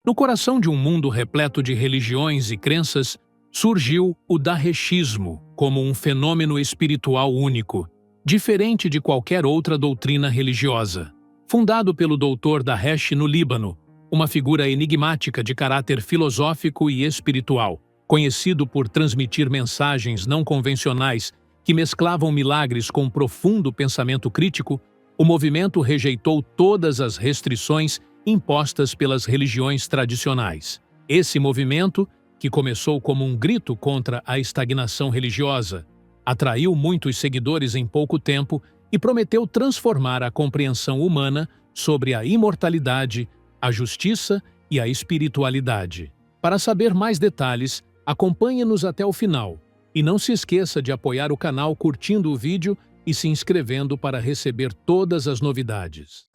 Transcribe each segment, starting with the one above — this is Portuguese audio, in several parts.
No coração de um mundo repleto de religiões e crenças, surgiu o Darreshismo como um fenômeno espiritual único, diferente de qualquer outra doutrina religiosa. Fundado pelo Dr. Darresh no Líbano, uma figura enigmática de caráter filosófico e espiritual, conhecido por transmitir mensagens não convencionais que mesclavam milagres com profundo pensamento crítico, o movimento rejeitou todas as restrições impostas pelas religiões tradicionais. Esse movimento, que começou como um grito contra a estagnação religiosa, atraiu muitos seguidores em pouco tempo e prometeu transformar a compreensão humana sobre a imortalidade, a justiça e a espiritualidade. Para saber mais detalhes, acompanhe-nos até o final e não se esqueça de apoiar o canal curtindo o vídeo e se inscrevendo para receber todas as novidades.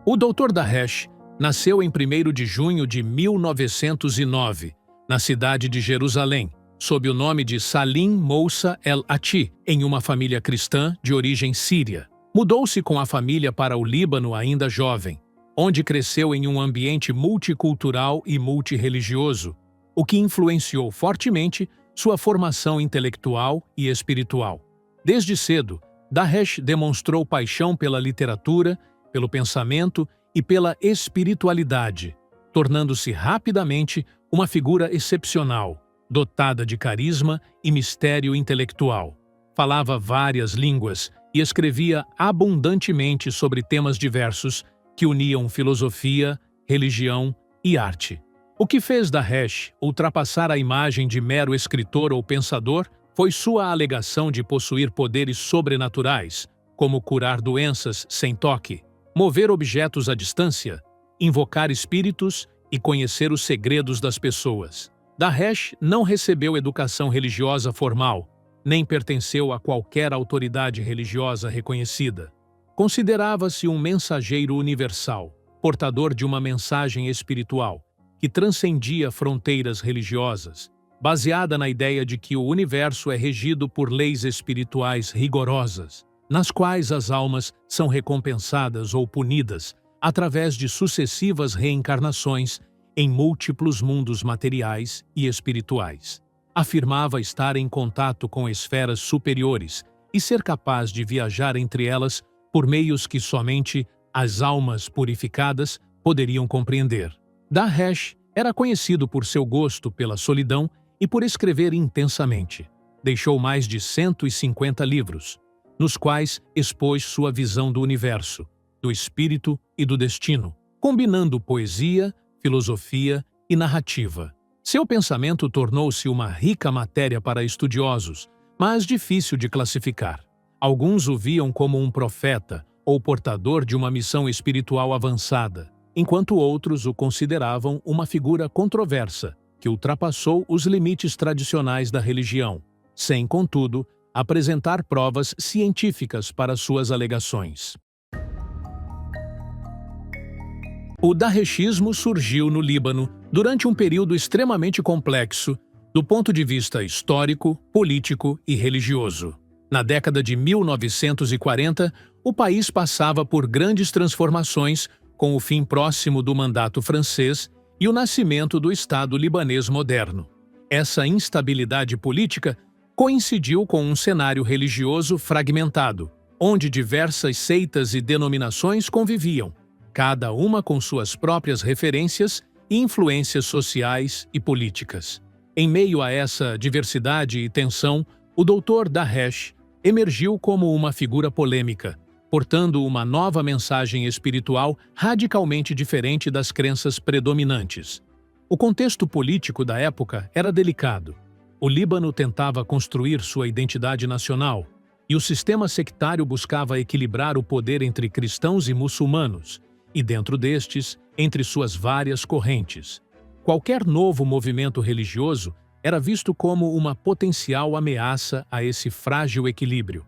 O Dr. Darresh nasceu em 1º de junho de 1909, na cidade de Jerusalém, sob o nome de Salim Moussa El-Ati, em uma família cristã de origem síria. Mudou-se com a família para o Líbano ainda jovem, onde cresceu em um ambiente multicultural e multirreligioso, o que influenciou fortemente sua formação intelectual e espiritual. Desde cedo, Darresh demonstrou paixão pela literatura, pelo pensamento e pela espiritualidade, tornando-se rapidamente uma figura excepcional, dotada de carisma e mistério intelectual. Falava várias línguas e escrevia abundantemente sobre temas diversos que uniam filosofia, religião e arte. O que fez Darresh ultrapassar a imagem de mero escritor ou pensador foi sua alegação de possuir poderes sobrenaturais, como curar doenças sem toque, mover objetos à distância, invocar espíritos e conhecer os segredos das pessoas. Darresh não recebeu educação religiosa formal, nem pertenceu a qualquer autoridade religiosa reconhecida. Considerava-se um mensageiro universal, portador de uma mensagem espiritual, que transcendia fronteiras religiosas, baseada na ideia de que o universo é regido por leis espirituais rigorosas, nas quais as almas são recompensadas ou punidas através de sucessivas reencarnações em múltiplos mundos materiais e espirituais. Afirmava estar em contato com esferas superiores e ser capaz de viajar entre elas por meios que somente as almas purificadas poderiam compreender. Darresh era conhecido por seu gosto pela solidão e por escrever intensamente. Deixou mais de 150 livros, nos quais expôs sua visão do universo, do espírito e do destino, combinando poesia, filosofia e narrativa. Seu pensamento tornou-se uma rica matéria para estudiosos, mas difícil de classificar. Alguns o viam como um profeta ou portador de uma missão espiritual avançada, enquanto outros o consideravam uma figura controversa que ultrapassou os limites tradicionais da religião, sem, contudo, apresentar provas científicas para suas alegações. O Darreshismo surgiu no Líbano durante um período extremamente complexo do ponto de vista histórico, político e religioso. Na década de 1940, o país passava por grandes transformações com o fim próximo do mandato francês e o nascimento do Estado libanês moderno. Essa instabilidade política coincidiu com um cenário religioso fragmentado, onde diversas seitas e denominações conviviam, cada uma com suas próprias referências e influências sociais e políticas. Em meio a essa diversidade e tensão, o Dr. Darresh emergiu como uma figura polêmica, portando uma nova mensagem espiritual radicalmente diferente das crenças predominantes. O contexto político da época era delicado. O Líbano tentava construir sua identidade nacional, e o sistema sectário buscava equilibrar o poder entre cristãos e muçulmanos, e dentro destes, entre suas várias correntes. Qualquer novo movimento religioso era visto como uma potencial ameaça a esse frágil equilíbrio.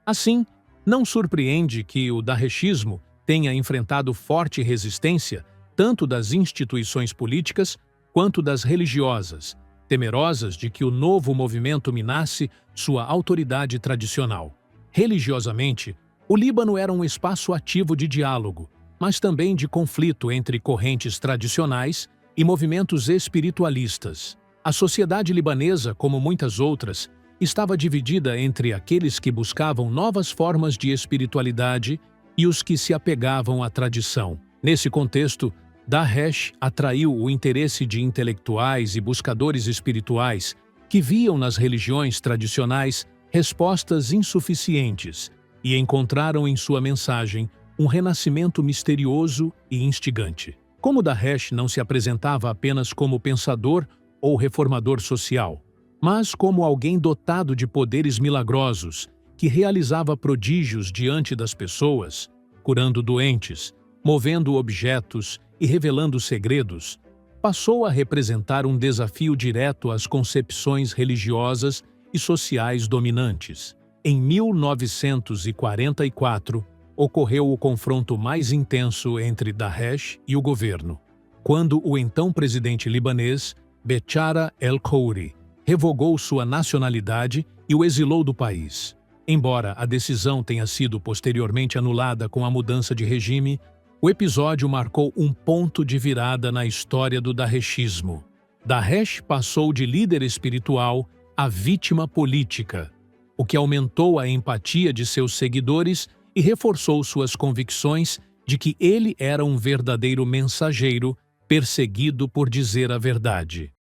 Assim, não surpreende que o Darreshismo tenha enfrentado forte resistência tanto das instituições políticas quanto das religiosas, temerosas de que o novo movimento minasse sua autoridade tradicional. Religiosamente, o Líbano era um espaço ativo de diálogo, mas também de conflito entre correntes tradicionais e movimentos espiritualistas. A sociedade libanesa, como muitas outras, estava dividida entre aqueles que buscavam novas formas de espiritualidade e os que se apegavam à tradição. Nesse contexto, Daesh atraiu o interesse de intelectuais e buscadores espirituais que viam nas religiões tradicionais respostas insuficientes e encontraram em sua mensagem um renascimento misterioso e instigante. Como Daesh não se apresentava apenas como pensador ou reformador social, mas como alguém dotado de poderes milagrosos que realizava prodígios diante das pessoas, curando doentes, movendo objetos e revelando segredos, passou a representar um desafio direto às concepções religiosas e sociais dominantes. Em 1944, ocorreu o confronto mais intenso entre Daesh e o governo, quando o então presidente libanês, Bechara el-Khoury, revogou sua nacionalidade e o exilou do país. Embora a decisão tenha sido posteriormente anulada com a mudança de regime, o episódio marcou um ponto de virada na história do daeshismo. Daesh passou de líder espiritual a vítima política, o que aumentou a empatia de seus seguidores e reforçou suas convicções de que ele era um verdadeiro mensageiro perseguido por dizer a verdade.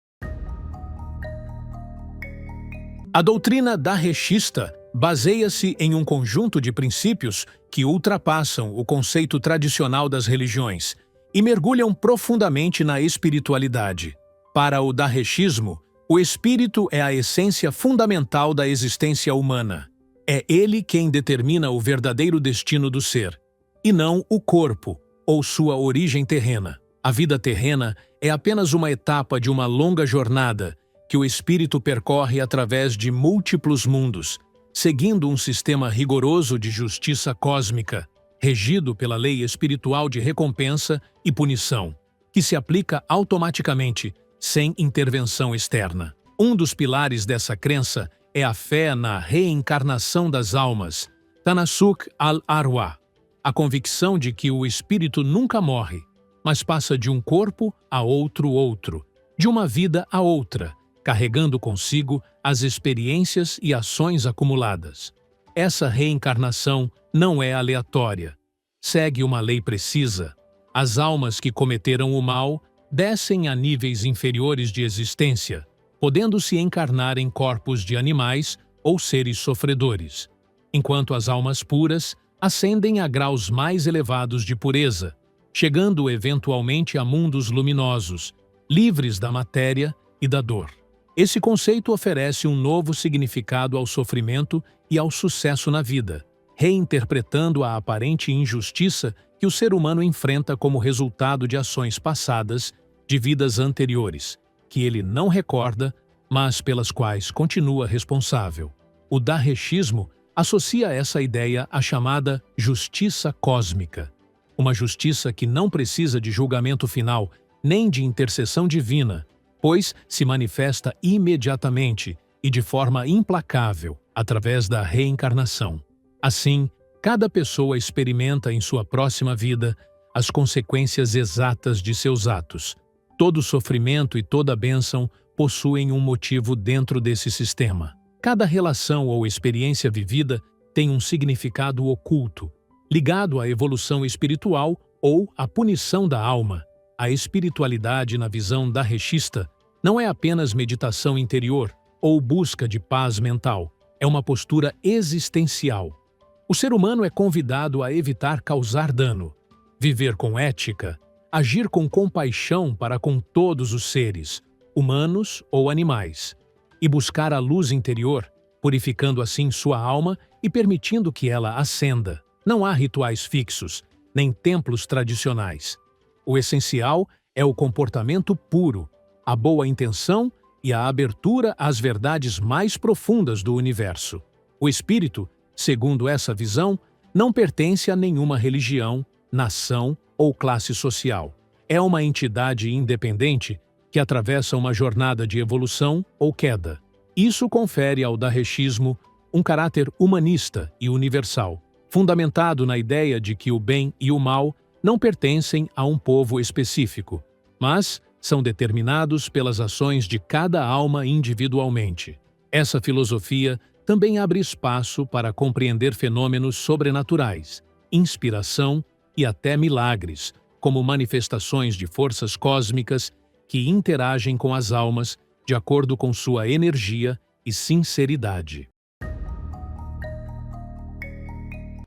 A doutrina daeshista baseia-se em um conjunto de princípios que ultrapassam o conceito tradicional das religiões e mergulham profundamente na espiritualidade. Para o daeshismo, o espírito é a essência fundamental da existência humana. É ele quem determina o verdadeiro destino do ser, e não o corpo ou sua origem terrena. A vida terrena é apenas uma etapa de uma longa jornada que o espírito percorre através de múltiplos mundos, seguindo um sistema rigoroso de justiça cósmica, regido pela lei espiritual de recompensa e punição, que se aplica automaticamente, sem intervenção externa. Um dos pilares dessa crença é a fé na reencarnação das almas, Tanasuk al-Arwah, a convicção de que o espírito nunca morre, mas passa de um corpo a outro, de uma vida a outra, carregando consigo as experiências e ações acumuladas. Essa reencarnação não é aleatória. Segue uma lei precisa. As almas que cometeram o mal descem a níveis inferiores de existência, podendo se encarnar em corpos de animais ou seres sofredores, enquanto as almas puras ascendem a graus mais elevados de pureza, chegando eventualmente a mundos luminosos, livres da matéria e da dor. Esse conceito oferece um novo significado ao sofrimento e ao sucesso na vida, reinterpretando a aparente injustiça que o ser humano enfrenta como resultado de ações passadas, de vidas anteriores, que ele não recorda, mas pelas quais continua responsável. O daeshismo associa essa ideia à chamada justiça cósmica, uma justiça que não precisa de julgamento final nem de intercessão divina, pois se manifesta imediatamente e de forma implacável através da reencarnação. Assim, cada pessoa experimenta em sua próxima vida as consequências exatas de seus atos. Todo sofrimento e toda bênção possuem um motivo dentro desse sistema. Cada relação ou experiência vivida tem um significado oculto, ligado à evolução espiritual ou à punição da alma. A espiritualidade na visão daeshista não é apenas meditação interior ou busca de paz mental, é uma postura existencial. O ser humano é convidado a evitar causar dano, viver com ética, agir com compaixão para com todos os seres, humanos ou animais, e buscar a luz interior, purificando assim sua alma e permitindo que ela ascenda. Não há rituais fixos, nem templos tradicionais. O essencial é o comportamento puro, a boa intenção e a abertura às verdades mais profundas do universo. O espírito, segundo essa visão, não pertence a nenhuma religião, nação ou classe social. É uma entidade independente que atravessa uma jornada de evolução ou queda. Isso confere ao Darshanismo um caráter humanista e universal, fundamentado na ideia de que o bem e o mal não pertencem a um povo específico, mas são determinados pelas ações de cada alma individualmente. Essa filosofia também abre espaço para compreender fenômenos sobrenaturais, inspiração e até milagres, como manifestações de forças cósmicas que interagem com as almas de acordo com sua energia e sinceridade.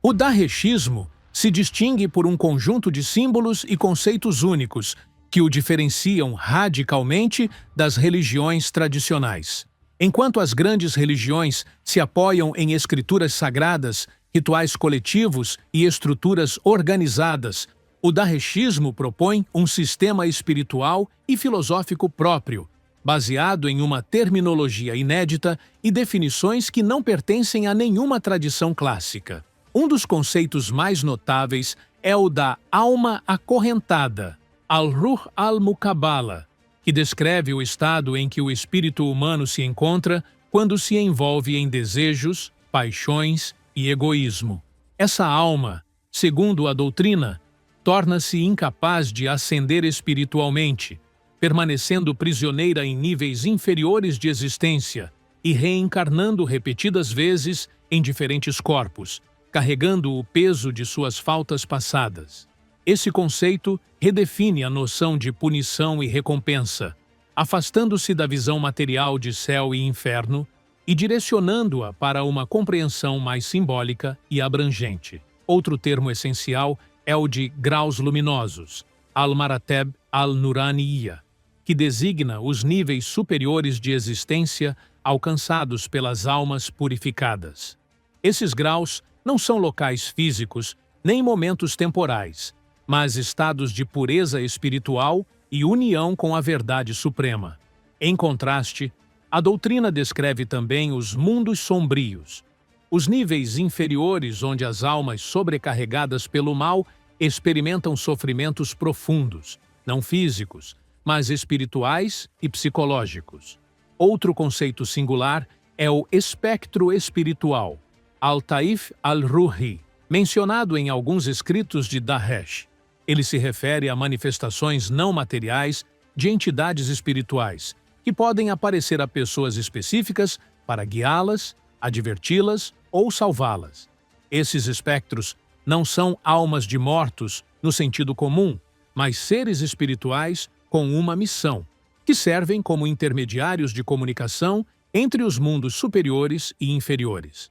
O Darshanismo se distingue por um conjunto de símbolos e conceitos únicos que o diferenciam radicalmente das religiões tradicionais. Enquanto as grandes religiões se apoiam em escrituras sagradas, rituais coletivos e estruturas organizadas, o Darshanismo propõe um sistema espiritual e filosófico próprio, baseado em uma terminologia inédita e definições que não pertencem a nenhuma tradição clássica. Um dos conceitos mais notáveis é o da alma acorrentada, al-Ruh al-Muqabbala, que descreve o estado em que o espírito humano se encontra quando se envolve em desejos, paixões e egoísmo. Essa alma, segundo a doutrina, torna-se incapaz de ascender espiritualmente, permanecendo prisioneira em níveis inferiores de existência e reencarnando repetidas vezes em diferentes corpos, carregando o peso de suas faltas passadas. Esse conceito redefine a noção de punição e recompensa, afastando-se da visão material de céu e inferno e direcionando-a para uma compreensão mais simbólica e abrangente. Outro termo essencial é o de graus luminosos, al-Marateb al-Nuraniya, que designa os níveis superiores de existência alcançados pelas almas purificadas. Esses graus não são locais físicos nem momentos temporais, mas estados de pureza espiritual e união com a verdade suprema. Em contraste, a doutrina descreve também os mundos sombrios, os níveis inferiores onde as almas sobrecarregadas pelo mal experimentam sofrimentos profundos, não físicos, mas espirituais e psicológicos. Outro conceito singular é o espectro espiritual, al-Taif al-Ruhi, mencionado em alguns escritos de Darshan. Ele se refere a manifestações não materiais de entidades espirituais, que podem aparecer a pessoas específicas para guiá-las, adverti-las ou salvá-las. Esses espectros não são almas de mortos no sentido comum, mas seres espirituais com uma missão, que servem como intermediários de comunicação entre os mundos superiores e inferiores.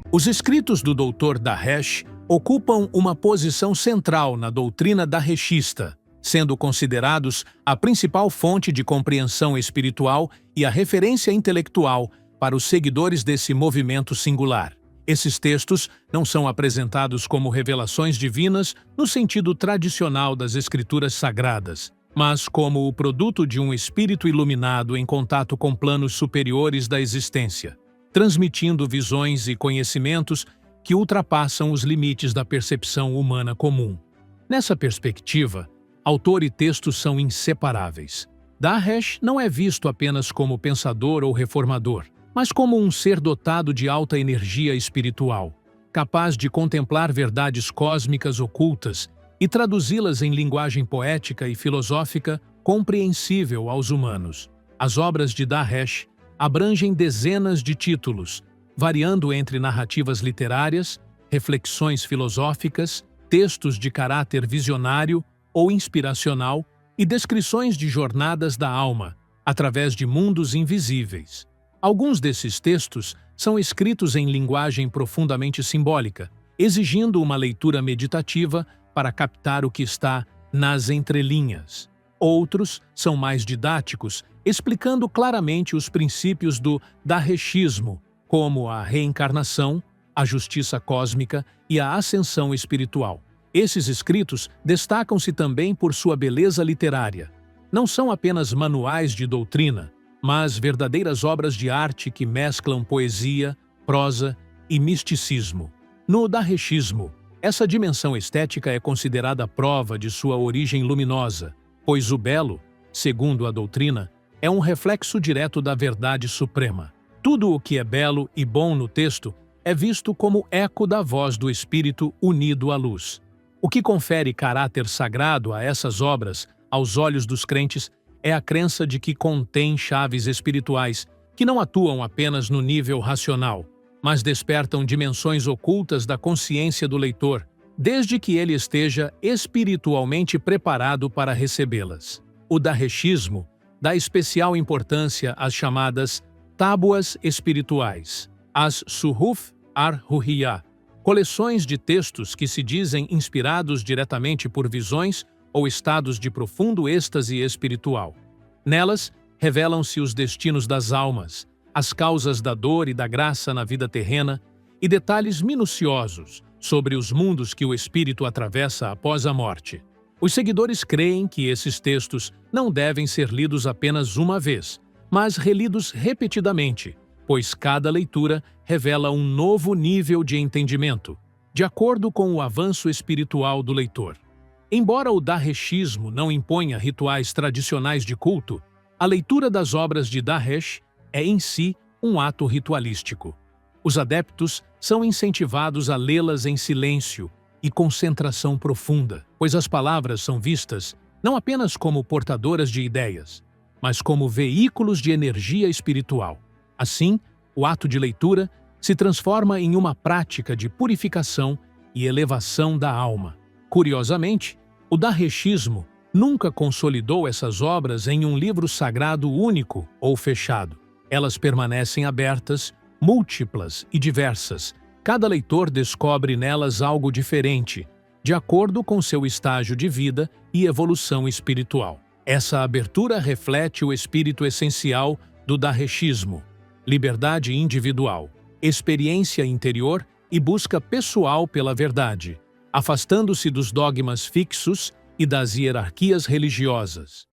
Os escritos do Dr. Darshan ocupam uma posição central na doutrina darshista, sendo considerados a principal fonte de compreensão espiritual e a referência intelectual para os seguidores desse movimento singular. Esses textos não são apresentados como revelações divinas no sentido tradicional das escrituras sagradas, mas como o produto de um espírito iluminado em contato com planos superiores da existência, transmitindo visões e conhecimentos que ultrapassam os limites da percepção humana comum. Nessa perspectiva, autor e texto são inseparáveis. Darshan não é visto apenas como pensador ou reformador, mas como um ser dotado de alta energia espiritual, capaz de contemplar verdades cósmicas ocultas e traduzi-las em linguagem poética e filosófica compreensível aos humanos. As obras de Darshan abrangem dezenas de títulos, variando entre narrativas literárias, reflexões filosóficas, textos de caráter visionário ou inspiracional e descrições de jornadas da alma, através de mundos invisíveis. Alguns desses textos são escritos em linguagem profundamente simbólica, exigindo uma leitura meditativa para captar o que está nas entrelinhas. Outros são mais didáticos, explicando claramente os princípios do Darshanismo, como a reencarnação, a justiça cósmica e a ascensão espiritual. Esses escritos destacam-se também por sua beleza literária. Não são apenas manuais de doutrina, mas verdadeiras obras de arte que mesclam poesia, prosa e misticismo. No Darshanismo, Essa dimensão estética é considerada prova de sua origem luminosa, pois o belo, segundo a doutrina, é um reflexo direto da verdade suprema. Tudo o que é belo e bom no texto é visto como eco da voz do Espírito unido à luz. O que confere caráter sagrado a essas obras, aos olhos dos crentes, é a crença de que contém chaves espirituais que não atuam apenas no nível racional, mas despertam dimensões ocultas da consciência do leitor, desde que ele esteja espiritualmente preparado para recebê-las. O darreshismo dá especial importância às chamadas tábuas espirituais, as Suhuf ar-Ruhiyah, coleções de textos que se dizem inspirados diretamente por visões ou estados de profundo êxtase espiritual. Nelas, revelam-se os destinos das almas, as causas da dor e da graça na vida terrena e detalhes minuciosos sobre os mundos que o espírito atravessa após a morte. Os seguidores creem que esses textos não devem ser lidos apenas uma vez, mas relidos repetidamente, pois cada leitura revela um novo nível de entendimento, de acordo com o avanço espiritual do leitor. Embora o darreshismo não imponha rituais tradicionais de culto, a leitura das obras de Darresh é em si um ato ritualístico. Os adeptos são incentivados a lê-las em silêncio e concentração profunda, pois as palavras são vistas não apenas como portadoras de ideias, mas como veículos de energia espiritual. Assim, o ato de leitura se transforma em uma prática de purificação e elevação da alma. Curiosamente, o darreshismo nunca consolidou essas obras em um livro sagrado único ou fechado. Elas permanecem abertas, múltiplas e diversas. Cada leitor descobre nelas algo diferente, de acordo com seu estágio de vida e evolução espiritual. Essa abertura reflete o espírito essencial do darreshismo: liberdade individual, experiência interior e busca pessoal pela verdade, afastando-se dos dogmas fixos e das hierarquias religiosas.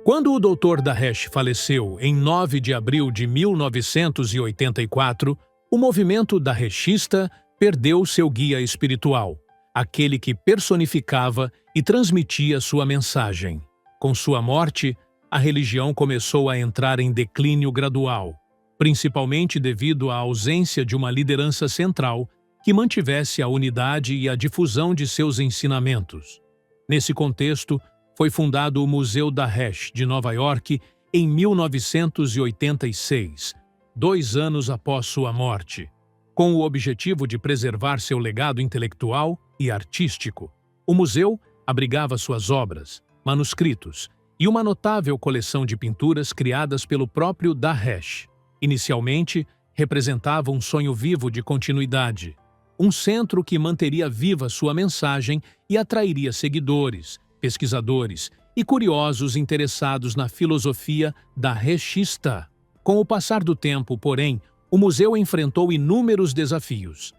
Quando o Dr. Darresh faleceu em 9 de abril de 1984, o movimento darreshista perdeu seu guia espiritual, aquele que personificava e transmitia sua mensagem. Com sua morte, a religião começou a entrar em declínio gradual, principalmente devido à ausência de uma liderança central que mantivesse a unidade e a difusão de seus ensinamentos. Nesse contexto, foi fundado o Museu Darresh de Nova York em 1986, 2 anos após sua morte, com o objetivo de preservar seu legado intelectual e artístico. O museu abrigava suas obras, manuscritos e uma notável coleção de pinturas criadas pelo próprio Darresh. Inicialmente, representava um sonho vivo de continuidade, um centro que manteria viva sua mensagem e atrairia seguidores, pesquisadores e curiosos interessados na filosofia darreshista. Com o passar do tempo, porém, o museu enfrentou inúmeros desafios.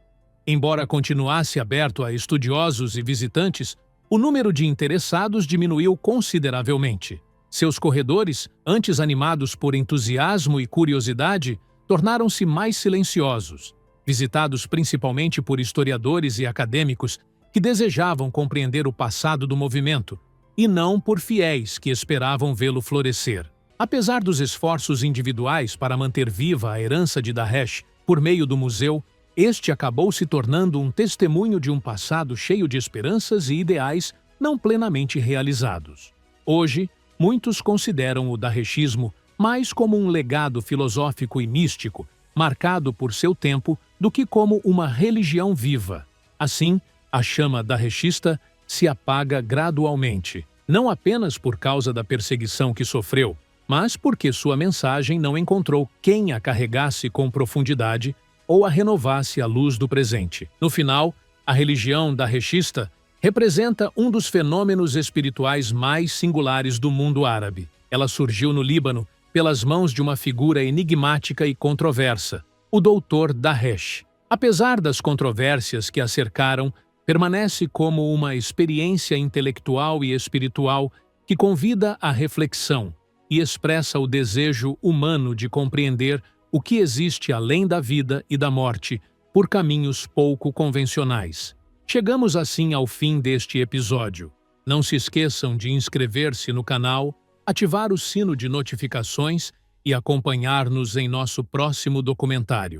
Embora continuasse aberto a estudiosos e visitantes, o número de interessados diminuiu consideravelmente. Seus corredores, antes animados por entusiasmo e curiosidade, tornaram-se mais silenciosos, visitados principalmente por historiadores e acadêmicos que desejavam compreender o passado do movimento, e não por fiéis que esperavam vê-lo florescer. Apesar dos esforços individuais para manter viva a herança de Darresh por meio do museu, este acabou se tornando um testemunho de um passado cheio de esperanças e ideais não plenamente realizados. Hoje, muitos consideram o darreshismo mais como um legado filosófico e místico, marcado por seu tempo, do que como uma religião viva. Assim, a chama darreshista se apaga gradualmente, não apenas por causa da perseguição que sofreu, mas porque sua mensagem não encontrou quem a carregasse com profundidade ou a renovasse à luz do presente. No final, a religião darreshista representa um dos fenômenos espirituais mais singulares do mundo árabe. Ela surgiu no Líbano pelas mãos de uma figura enigmática e controversa, o Dr. Darresh. Apesar das controvérsias que a cercaram, permanece como uma experiência intelectual e espiritual que convida à reflexão e expressa o desejo humano de compreender o que existe além da vida e da morte, por caminhos pouco convencionais. Chegamos assim ao fim deste episódio. Não se esqueçam de inscrever-se no canal, ativar o sino de notificações e acompanhar-nos em nosso próximo documentário.